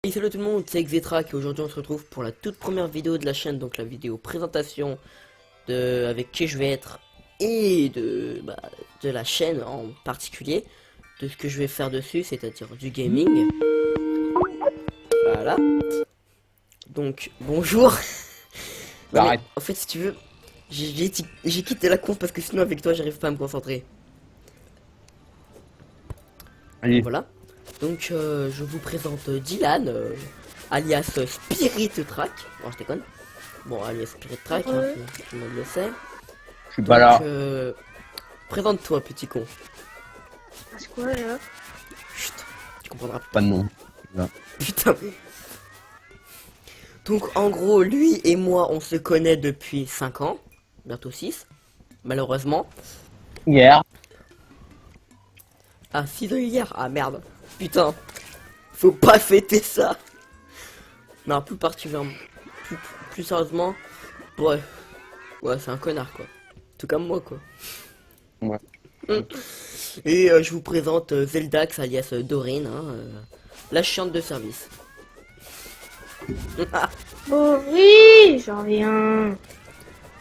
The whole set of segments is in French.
Et salut tout le monde, c'est Xetrak et aujourd'hui on se retrouve pour la toute première vidéo de la chaîne, donc la vidéo présentation de avec qui je vais être et de la chaîne en particulier, de ce que je vais faire dessus, c'est-à-dire du gaming. Voilà. Donc bonjour. Non mais Arrête. en fait si tu veux, j'ai quitté la conf parce que sinon avec toi j'arrive pas à me concentrer. Allez. Voilà. Donc je vous présente Dylan, alias Spirit Track. Bon je déconne. Bon alias Spirit Track, hein, tout le monde le sait. Je suis pas Donc là. présente-toi petit con. C'est quoi là? Chut, tu comprendras Pas de nom. Là. putain. Donc en gros lui et moi on se connaît depuis 5 ans, bientôt 6, malheureusement. Hier. Ah 6 ans hier, ah merde. Putain. Faut pas fêter ça. Non, plus particulièrement. Plus sérieusement. Ouais. Ouais, c'est un connard quoi. Tout comme moi quoi. Ouais. Et je vous présente Zeldax alias Dorine, hein, la chiante de service. Oh oui, j'en viens.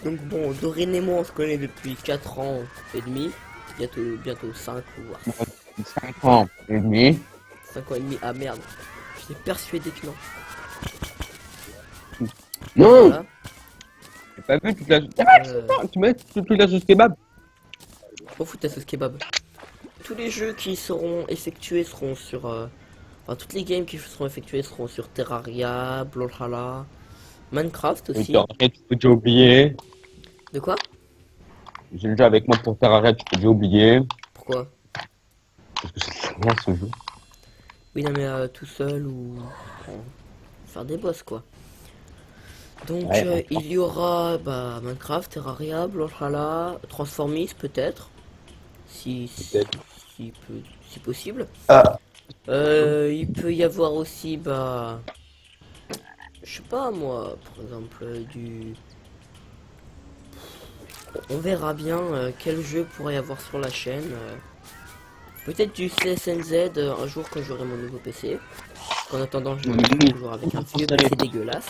Donc bon, Dorine et moi on se connaît depuis 4 ans et demi. Bientôt 5 ou voire 5 ans et demi. 5 ans et demi. Ah merde. J'étais persuadé que non. Non. Voilà. J'ai pas vu toute la. Euh, Tu mets toute la sauce kebab. M'en fous de ta sauce kebab. Tous les jeux qui seront effectués seront sur... enfin, toutes les games qui seront effectuées seront sur Terraria, Brawlhalla, Minecraft aussi. Arrête, tu peux déjà oublier. De quoi? J'ai le jeu avec moi pour Terraria, tu peux déjà oublier. Pourquoi? Parce que c'est bien ce jeu. Oui, non mais tout seul ou... faire des boss quoi. Donc Ouais, il y aura Minecraft, Terraria, Brawlhalla, Transformis peut-être. Si Peut-être. si possible. Ah. Il peut y avoir aussi je sais pas moi, par exemple on verra bien quel jeu pourrait y avoir sur la chaîne. Peut-être du CSNZ un jour quand j'aurai mon nouveau PC. En attendant, je joue toujours avec un vieux PC dégueulasse.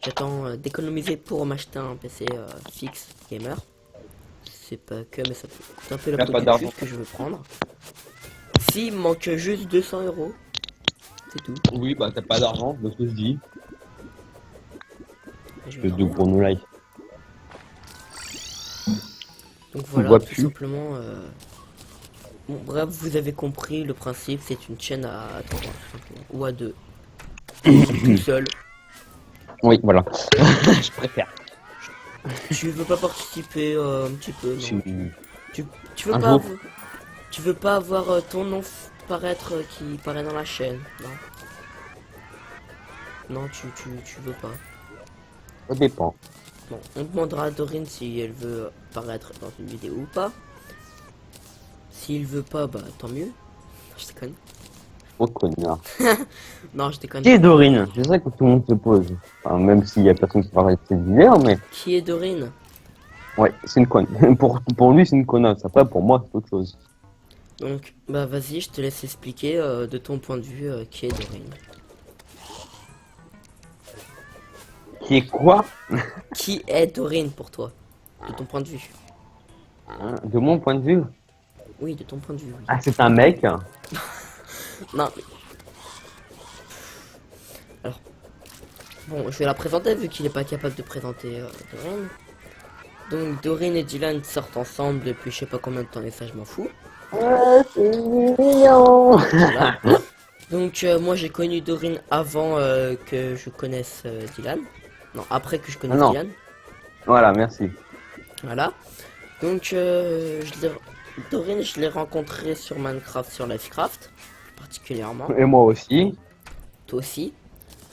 J'attends d'économiser pour m'acheter un PC fixe gamer. C'est pas que, mais ça peut coûter un peu la T'as peau pas du d'argent. cul que je veux prendre. S'il manque juste 200 euros, c'est tout. Oui, bah t'as pas d'argent, donc je te dis. Je Je vais te dis voir. pour nous like. Donc vois voilà, tout plus. simplement. Bon, bref, vous avez compris le principe, c'est une chaîne à 3 tout simplement, ou à 2. Tout seul. Oui, voilà. Je préfère. Tu veux pas participer un petit peu, non? Tu veux Un pas jour. tu veux pas avoir ton nom paraître qui paraît dans la chaîne, non? Non, tu veux pas. Ça dépend. Bon, on demandera à Dorine si elle veut apparaître dans une vidéo ou pas. S'il veut pas, bah tant mieux. Je déconne. Oh connard. Non, je déconne. Qui est Dorine? C'est ça que tout le monde se pose. Enfin, même s'il y a personne qui parle de cette vidéo, mais Qui est Dorine? ouais, c'est une conne. Pour lui, c'est une connasse. Après, pour moi, c'est autre chose. Donc, bah vas-y, je te laisse expliquer de ton point de vue qui est Dorine. Qui est quoi? Qui est Dorine pour toi? De ton point de vue. Hein, de mon point de vue? Oui, de ton point de vue, oui. Ah, c'est un mec. Non, mais... Alors... Bon, je vais la présenter vu qu'il est pas capable de présenter Dorine. Donc, Dorine et Dylan sortent ensemble depuis je sais pas combien de temps, et ça, je m'en fous. C'est mignon. Voilà. Donc, moi, j'ai connu Dorine avant que je connaisse Dylan. Non, après que je connaisse non. Dylan. Voilà, merci. Voilà. Donc, Dorine, je l'ai rencontrée sur Minecraft, sur Livecraft, particulièrement. Et moi aussi. Toi aussi.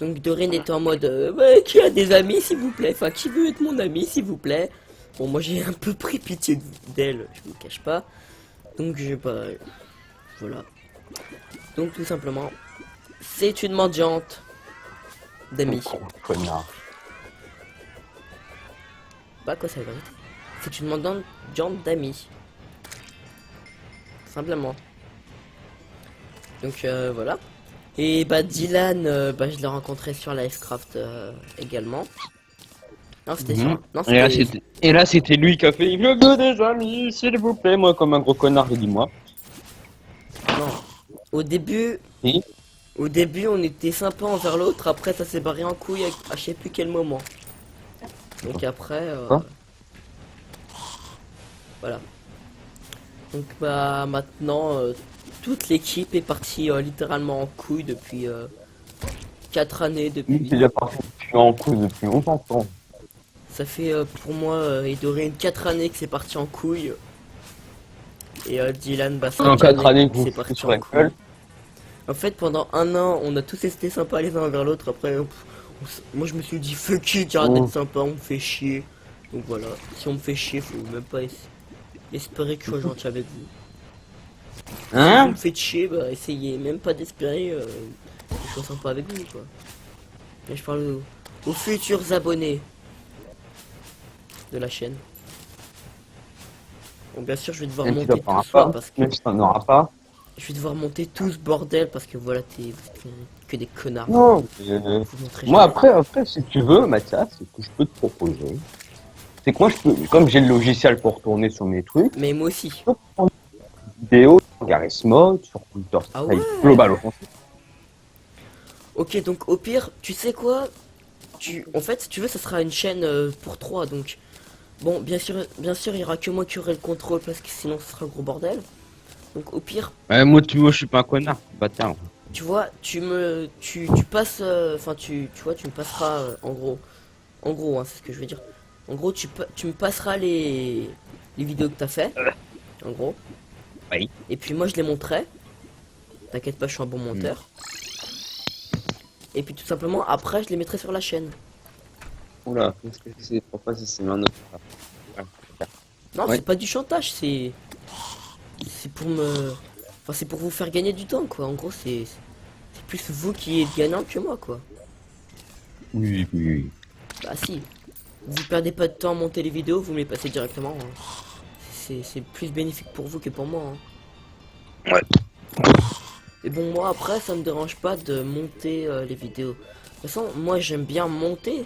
Donc, Dorine était en mode, ouais, qui a des amis, s'il vous plaît? Enfin, qui veut être mon ami, s'il vous plaît? Bon, moi, j'ai un peu pris pitié d'elle, je vous cache pas. Donc, voilà. Donc, tout simplement, c'est une mendiante d'amis. Connard. Bah, quoi, c'est la vérité. C'est une mendiante d'amis. Simplement. Donc voilà. Et bah Dylan, je l'ai rencontré sur Livecraft également. Non, c'était Mhm. sur... Non, Et là, c'était... c'était lui qui a fait le goût des amis, s'il vous plaît. Moi, comme un gros connard, j'ai dit moi. Non. Au début... Oui. Au début, on était sympa envers l'autre. Après, ça s'est barré en couille à je sais plus quel moment. Donc après... Quoi voilà. Donc bah maintenant, toute l'équipe est partie littéralement en couille depuis 4 années. Lui, Depuis... c'est déjà parti en couille depuis longtemps. Ça fait pour moi et Doreen 4 années que c'est parti en couille. Et Dylan, bah 5 En 4 années que que vous c'est foutez parti sur en la couille. gueule. En fait, pendant un an, on a tous été sympas les uns envers l'autre. Après, moi je me suis dit, fuck it, j'arrête d'être sympa, on me fait chier. Donc voilà, si on me fait chier, faut même pas espérer que je sois gentil avec vous. Si vous Hein? me faites chier, bah essayez même pas d'espérer que je sois sympa avec vous, quoi. Mais je parle aux futurs abonnés de la chaîne. Bon, bien sûr, je vais devoir Même si monter t'en tout auras ça pas. parce que Même si t'en auras pas. je vais devoir monter tout ce bordel parce que voilà, vous êtes que des connards. Non. Vous montrez Moi, jamais. après, si tu veux, Mathias, ce que je peux te proposer, c'est que moi, comme j'ai le logiciel pour tourner sur mes trucs, Mais moi aussi. je peux prendre des vidéos sur Garry's Mod, sur Counter Ah Strike ouais. Global Offensive. Ok, donc au pire, tu sais quoi? En fait, si tu veux, ça sera une chaîne pour 3, donc... Bon, bien sûr, il y aura que moi qui aurai le contrôle, parce que sinon, ce sera un gros bordel. Donc au pire, Moi, je suis pas un connard, bâtard. tu vois, tu passes... Enfin, tu vois, tu me passeras, en gros... En gros, hein, c'est ce que je veux dire. En gros, tu me passeras les vidéos que t'as fait, en gros. Oui. Et puis moi, je les montrerai. T'inquiète pas, je suis un bon monteur. Et puis tout simplement, après, je les mettrai sur la chaîne. Oula, qu'est-ce que c'est? Pourquoi c'est un autre? Non, Ouais. c'est pas du chantage, c'est pour me, enfin c'est pour vous faire gagner du temps, quoi. En gros, c'est plus vous qui êtes gagnant que moi, quoi. Oui, oui, oui. Bah si, vous perdez pas de temps à monter les vidéos, vous me les passez directement, hein. C'est plus bénéfique pour vous que pour moi, hein. Ouais. Et bon, moi après, ça me dérange pas de monter les vidéos. De toute façon, moi j'aime bien monter.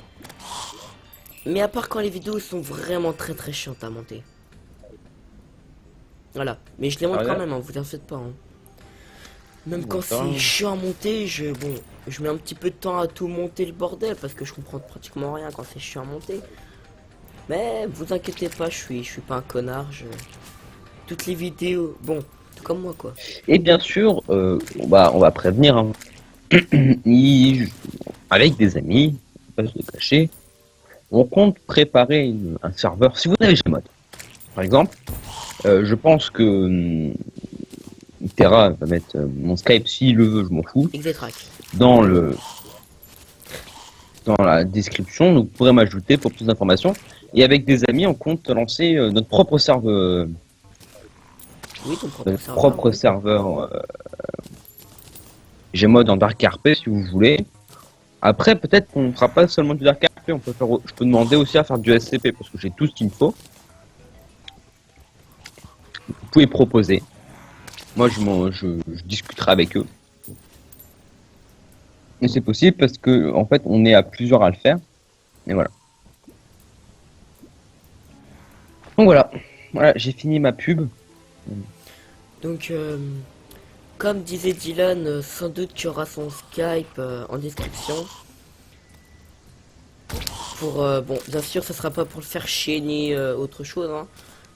Mais à part quand les vidéos sont vraiment très chiantes à monter. Voilà. Mais je les monte Ah, quand là. même, hein, vous en faites pas, hein. Même quand D'accord. c'est chiant à monter, je mets un petit peu de temps à tout monter le bordel parce que je comprends pratiquement rien quand c'est chiant à monter. Mais vous inquiétez pas, je suis pas un connard. Toutes les vidéos, bon, tout comme moi, quoi. Et bien sûr, on va prévenir, hein. Avec des amis, pas se le cacher, on compte préparer un serveur. Si vous avez Gmod, par exemple, je pense que Terra va mettre mon Skype s'il le veut, je m'en fous, Exetrack. dans la description. Donc vous pourrez m'ajouter pour plus d'informations. Et avec des amis, on compte lancer notre propre serveur. Oui, ton propre Notre serveur. propre oui. serveur Gmod en Dark RP si vous voulez. Après, peut-être qu'on ne fera pas seulement du Dark RP, je peux demander aussi à faire du SCP parce que j'ai tout ce qu'il me faut. Vous pouvez proposer. Moi, je discuterai avec eux. Mais c'est possible parce que, en fait, on est à plusieurs à le faire. Et voilà. Donc voilà, j'ai fini ma pub. Donc, comme disait Dylan, sans doute qu'il y aura son Skype en description. Pour, bon, bien sûr, ça sera pas pour le faire chier ni autre chose, hein.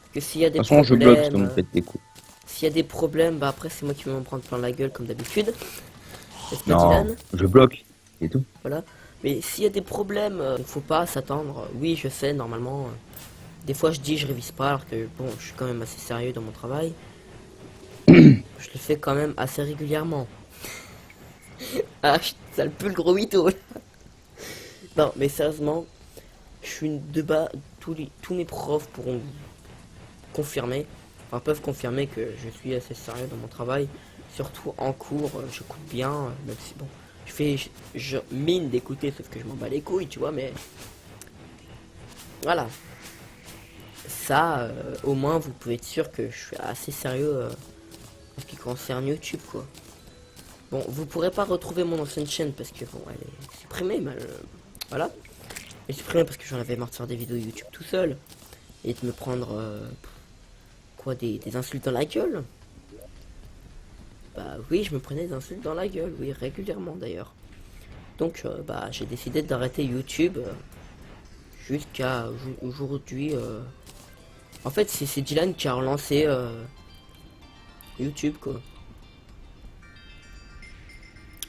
Parce que s'il y a De des toute façon, je bloque si problèmes, vous me faites des coups. s'il y a des problèmes, bah après c'est moi qui vais m'en prendre plein la gueule comme d'habitude. N'est-ce pas, Non, Dylan? je bloque. Et tout. Voilà. Mais s'il y a des problèmes, faut pas s'attendre. Oui, je sais, normalement. Des fois, je dis je révise pas, alors que bon, je suis quand même assez sérieux dans mon travail. Je le fais quand même assez régulièrement. Ah, ça le peut le gros mytho. Non, mais sérieusement, je suis de bas. Tous mes profs pourront confirmer, enfin peuvent confirmer que je suis assez sérieux dans mon travail. Surtout en cours, j'écoute bien, même si bon, je mine d'écouter, sauf que je m'en bats les couilles, tu vois, mais voilà. Ça, au moins, vous pouvez être sûr que je suis assez sérieux en ce qui concerne YouTube, quoi. Bon, vous pourrez pas retrouver mon ancienne chaîne parce que bon, elle est supprimée, mais voilà. Elle est supprimée parce que j'en avais marre de faire des vidéos YouTube tout seul et de me prendre quoi, des insultes dans la gueule. Bah oui, je me prenais des insultes dans la gueule, oui, régulièrement d'ailleurs. Donc bah j'ai décidé d'arrêter YouTube jusqu'à aujourd'hui. En fait, c'est Dylan qui a relancé YouTube quoi.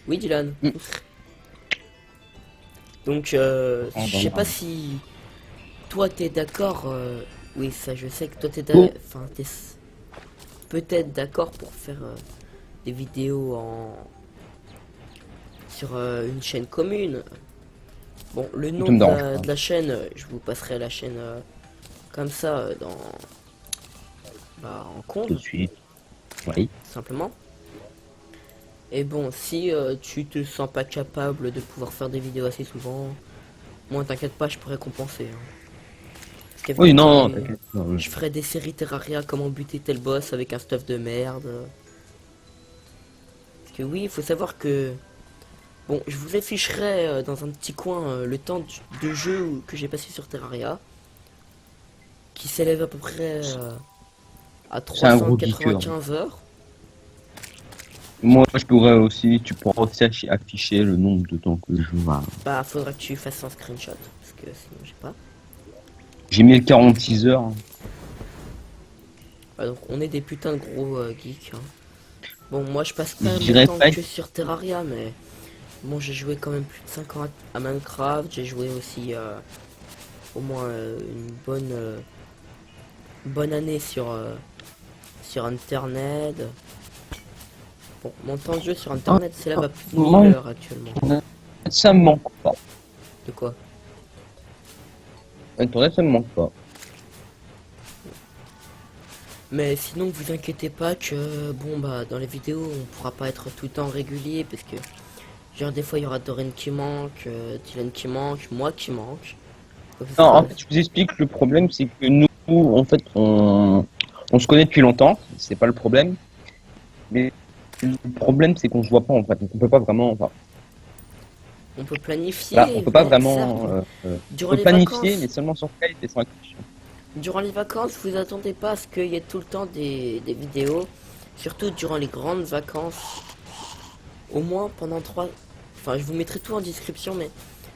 Oui, Dylan. Mm. Donc, je sais pas si toi t'es d'accord. Oui, ça, je sais que toi t'es Oh. enfin, t'es peut-être d'accord pour faire des vidéos sur une chaîne commune. Bon, le nom Ça me de dérange la, pas. de la chaîne, je vous passerai la chaîne comme ça en compte, Tout de suite. Oui. simplement. Et bon, si tu te sens pas capable de pouvoir faire des vidéos assez souvent, moi t'inquiète pas, je pourrais compenser. Hein. Parce qu'avec Oui, non, des- t'inquiète. Non, je ferais des séries Terraria, comment buter tel boss avec un stuff de merde. Parce que oui, il faut savoir que... Bon, je vous afficherai dans un petit coin le temps de jeu que j'ai passé sur Terraria. Qui s'élève à peu près à C'est un gros geeker. 395 heures. Moi, je pourrais aussi, tu pourras aussi afficher le nombre de temps que je joue. Bah, faudra que tu fasses un screenshot. Parce que sinon, j'ai pas. J'ai mis le 46 heures. Ah, donc on est des putains de gros geeks. Hein. Bon, moi je passe pas Je mon dirais temps pas- que sur Terraria, mais bon, j'ai joué quand même plus de 5 ans à Minecraft. J'ai joué aussi au moins une bonne année sur Internet. Bon, mon temps de jeu sur Internet s'élève à plus de 1000 heures actuellement. Ça me manque pas. De quoi? Internet, ça me manque pas. Mais sinon, vous inquiétez pas que, bon, bah, dans les vidéos, on pourra pas être tout le temps régulier, parce que, genre, des fois, il y aura Doreen qui manque, Dylan qui manque, moi qui manque. Donc, Non, en fait, je vous explique, le problème, c'est que nous, en fait, on se connaît depuis longtemps, c'est pas le problème. Mais le problème, c'est qu'on se voit pas, en fait, donc on peut pas vraiment, enfin, on peut planifier, là, on peut pas mais vraiment, certes, on durant peut les planifier, vacances, mais seulement sur Skype et sans application. durant les vacances, vous attendez pas à ce qu'il y ait tout le temps des vidéos, surtout durant les grandes vacances, au moins pendant 3, enfin, je vous mettrai tout en description, mais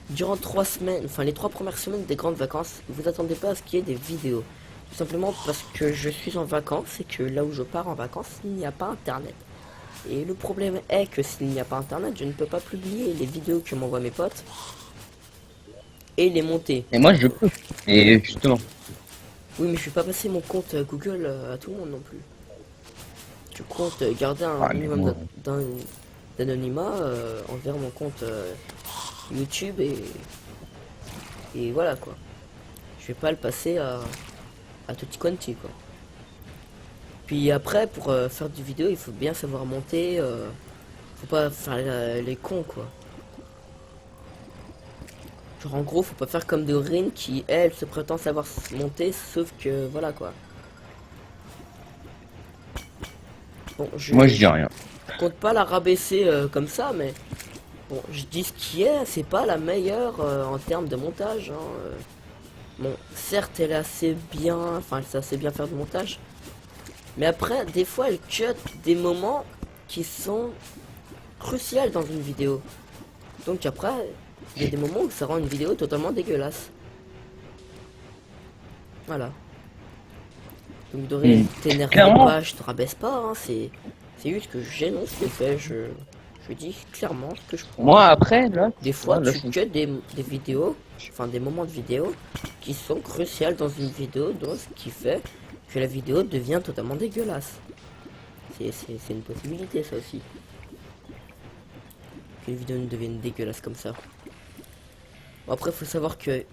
durant 3 semaines, enfin, les 3 premières semaines des grandes vacances, vous attendez pas à ce qu'il y ait des vidéos. Tout simplement parce que je suis en vacances et que là où je pars en vacances, il n'y a pas internet. Et le problème est que s'il n'y a pas internet, je ne peux pas publier les vidéos que m'envoient mes potes et les monter. Et moi, je peux. Et justement, Oui, mais je vais pas passer mon compte Google à tout le monde non plus. Je compte garder un Ah, mais minimum moi- d'anonymat envers mon compte YouTube et voilà quoi. Je vais pas le passer à tutti quanti quoi. Puis après, pour faire du vidéo, il faut bien savoir monter. Faut pas faire les cons quoi. Genre en gros, faut pas faire comme Doreen qui elle se prétend savoir monter, sauf que voilà quoi. Bon, moi, je dis rien. compte pas la rabaisser comme ça, mais bon, je dis ce qui est, c'est pas la meilleure en termes de montage. Hein, Bon, certes, elle est assez bien, enfin, elle sait assez bien faire du montage, mais après, des fois, elle cut des moments qui sont cruciaux dans une vidéo. Donc après, il y a des moments où ça rend une vidéo totalement dégueulasse. Voilà. Donc Doré, t'énerve Clairement. pas, je te rabaisse pas, hein, c'est juste que j'énonce ce que fait, je dis clairement ce que je prends. Moi, après, là, Des fois, là, tu cut des vidéos, enfin des moments de vidéo qui sont cruciaux dans une vidéo, donc ce qui fait que la vidéo devient totalement dégueulasse. C'est une possibilité, ça aussi. Que les vidéos ne deviennent dégueulasses comme ça. Bon, après, faut savoir que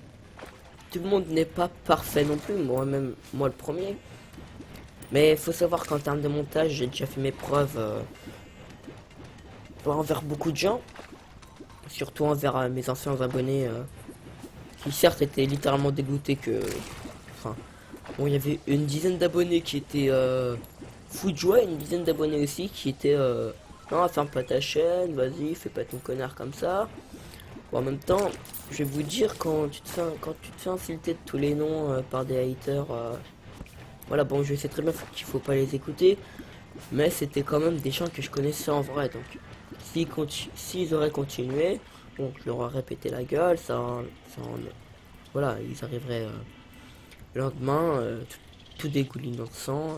tout le monde n'est pas parfait non plus, moi-même, moi le premier. Mais faut savoir qu'en termes de montage, j'ai déjà fait mes preuves envers beaucoup de gens. Surtout envers mes anciens abonnés qui certes étaient littéralement dégoûtés que... Enfin, bon, il y avait une dizaine d'abonnés qui étaient fous de joie, et une dizaine d'abonnés aussi qui étaient Non, ferme pas ta chaîne, vas-y, fais pas ton connard comme ça. Bon, en même temps, je vais vous dire, quand tu te fais insulter de tous les noms par des haters, voilà, bon, je sais très bien qu'il faut pas les écouter, mais c'était quand même des gens que je connaissais en vrai, donc s'ils auraient continué, bon, je leur aurais répété la gueule, voilà, ils arriveraient le lendemain, tout dégoulinant de sang.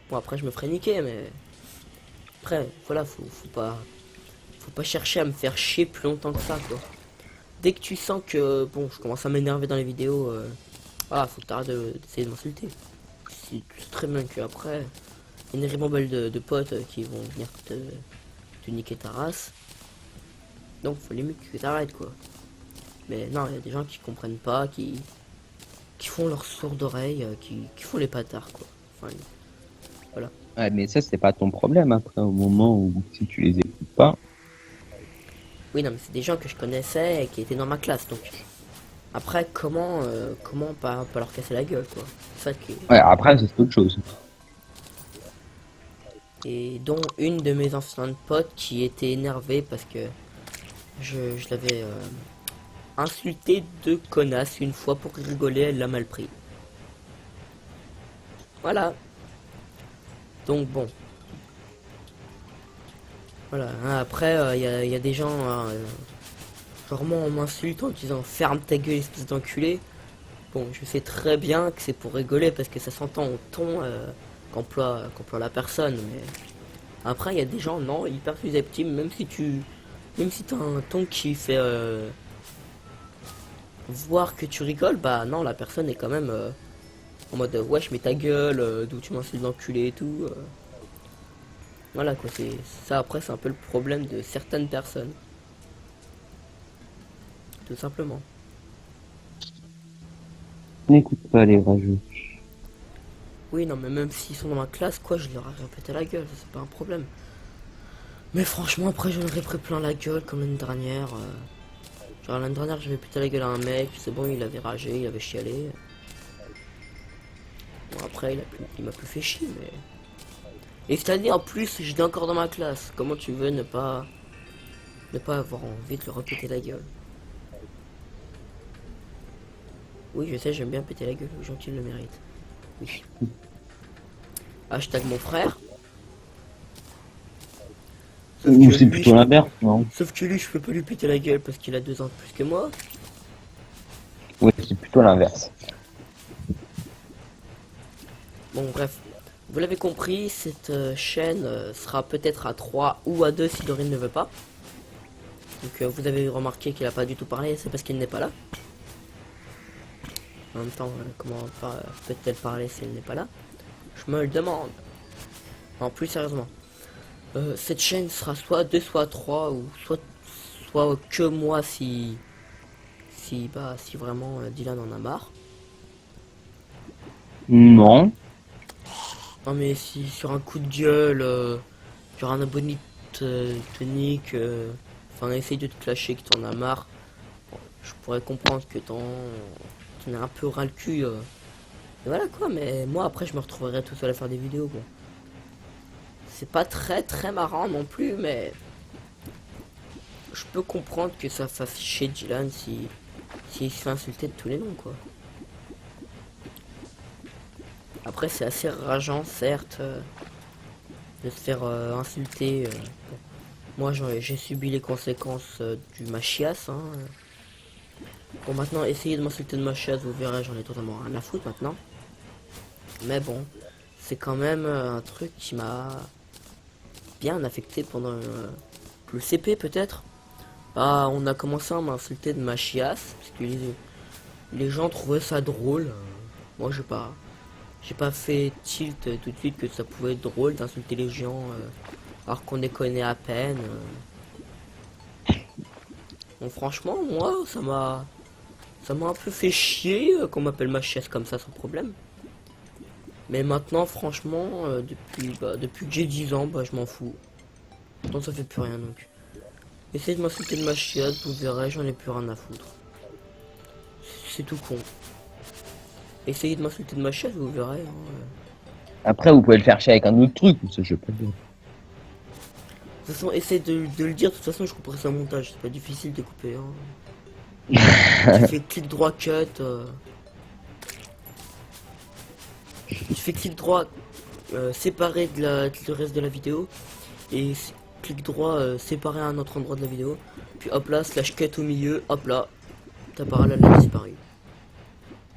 Bon, après, je me ferais niquer, mais après, voilà, faut pas chercher à me faire chier plus longtemps que ça, quoi. Dès que tu sens que, bon, je commence à m'énerver dans les vidéos, voilà, faut que t'arrêtes d'essayer de m'insulter. Si tu sais très bien qu'après, il y a une ribambelle de potes qui vont venir te niquer ta race. Donc, faut limite que t'arrêtes, quoi. Mais non, il y a des gens qui comprennent pas, qui font leur sourd d'oreille, qui font les patards, quoi. Enfin, voilà. Ouais, mais ça, c'est pas ton problème après, au moment où si tu les écoutes pas. Oui, non, mais c'est des gens que je connaissais et qui étaient dans ma classe, donc. Après, comment pas leur casser la gueule, quoi. C'est ça qui. Ouais, après, c'est autre chose. Et dont une de mes anciennes potes qui était énervée parce que je l'avais insulté de connasse une fois pour rigoler, elle l'a mal pris. Voilà. Donc bon. Voilà, hein, après y a des gens, genre moi on m'insulte en disant ferme ta gueule espèce d'enculé. Bon, je sais très bien que c'est pour rigoler parce que ça s'entend au ton qu'emploie la personne, mais après il y a des gens non hyper susceptibles, même si t'as un ton qui fait voir que tu rigoles, bah non, la personne est quand même en mode wesh mais ta gueule, d'où tu m'insultes d'enculé et tout. Voilà quoi, c'est ça. Après c'est un peu le problème de certaines personnes, tout simplement. N'écoute pas les rageux. Oui, non, mais même s'ils sont dans ma classe, quoi, je leur ai répété la gueule, ça, c'est pas un problème. Mais franchement, après, j'en aurais pris plein la gueule comme l'année dernière. Genre, l'année dernière, j'avais pété la gueule à un mec, c'est bon, il avait ragé, il avait chialé. Bon, après, il m'a plus fait chier, mais. Et cette année, en plus, j'étais encore dans ma classe. Comment tu veux ne pas avoir envie de le répéter la gueule? Oui, je sais, j'aime bien péter la gueule aux gens qui le méritent. Oui. Hashtag mon frère. Sauf Ou que c'est lui, plutôt l'inverse, non? sauf que lui, je peux pas lui péter la gueule parce qu'il a 2 ans de plus que moi. Oui, c'est plutôt l'inverse. Bon, bref. Vous l'avez compris, cette chaîne sera peut-être à 3 ou à 2 si Dorine ne veut pas. Donc vous avez remarqué qu'elle a pas du tout parlé, c'est parce qu'elle n'est pas là. En même temps, comment peut-elle parler si elle n'est pas là? Je me le demande. Non, plus sérieusement. Cette chaîne sera soit 2, soit 3, ou soit que moi si vraiment Dylan en a marre. Non. Non mais si sur un coup de gueule, genre un abonné tonique, enfin essaye de te clasher que t'en as marre, bon, je pourrais comprendre que t'en as un peu ras le cul. Et voilà quoi, mais moi après je me retrouverai tout seul à faire des vidéos. Bon. C'est pas très marrant non plus, mais je peux comprendre que ça fasse chier Dylan s'il se fait insulter de tous les noms quoi. Après c'est assez rageant certes de se faire insulter. Bon. Moi j'ai subi les conséquences du ma chiasse. Hein. Bon maintenant essayez de m'insulter de ma chiasse, vous verrez j'en ai totalement rien à foutre maintenant. Mais bon, c'est quand même un truc qui m'a bien affecté pendant le CP peut-être. Bah on a commencé à m'insulter de ma chiasse parce que les gens trouvaient ça drôle. Moi j'ai pas fait tilt tout de suite que ça pouvait être drôle d'insulter les gens alors qu'on les connaît à peine. Bon franchement moi ça m'a un peu fait chier qu'on m'appelle ma chiasse comme ça sans problème. Mais maintenant franchement depuis que j'ai 10 ans bah je m'en fous. Donc ça fait plus rien donc. Essayez de m'insulter de ma chiasse, vous verrez, j'en ai plus rien à foutre. C'est tout con. Essayez de m'insulter de ma chiasse, vous verrez. Hein. Après, vous pouvez le faire chier avec un autre truc, ça je peux pas dire. toute façon, essaie de le dire. De toute façon, je couperai ça au montage. C'est pas difficile de couper. Hein. Tu fais clic droit cut. Tu fais clic droit séparé du reste de la vidéo. Et clic droit séparé à un autre endroit de la vidéo. Puis hop là, slash cut au milieu. Hop là. Ta parole elle a disparu.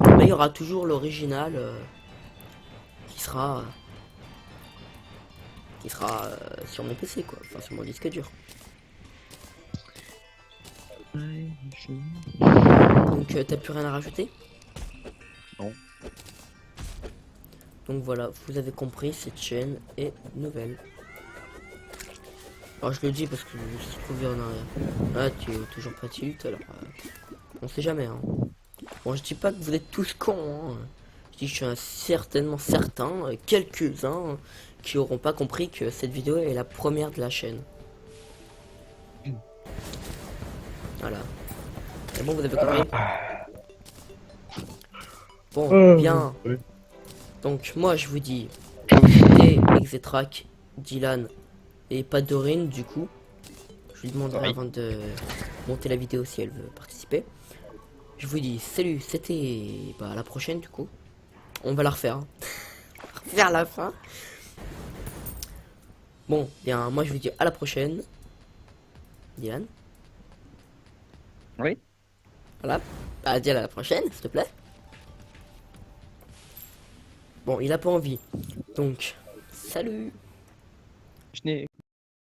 Mais il y aura toujours l'original qui sera sur mon PC quoi, enfin sur mon disque dur. Donc t'as plus rien à rajouter? Non. Donc voilà, vous avez compris, cette chaîne est nouvelle. Alors je le dis parce que je se trouve en arrière. Ah tu es toujours pas tilt alors on sait jamais hein. Bon je dis pas que vous êtes tous cons hein. Je dis que je suis certainement certain, quelques-uns qui auront pas compris que cette vidéo est la première de la chaîne. Voilà. C'est bon, vous avez compris? Bon, bien. Donc moi je vous dis, c'était Exetrac, Dylan et pas Dorine du coup. Je lui demanderai avant de monter la vidéo si elle veut participer. Je vous dis salut, c'était à la prochaine du coup. On va la refaire. Hein. Vers la fin. Bon, bien, moi je vous dis à la prochaine. Dylan. Oui. Voilà. Bah, dis à la prochaine, s'il te plaît. Bon, il a pas envie. Donc, salut. Je n'ai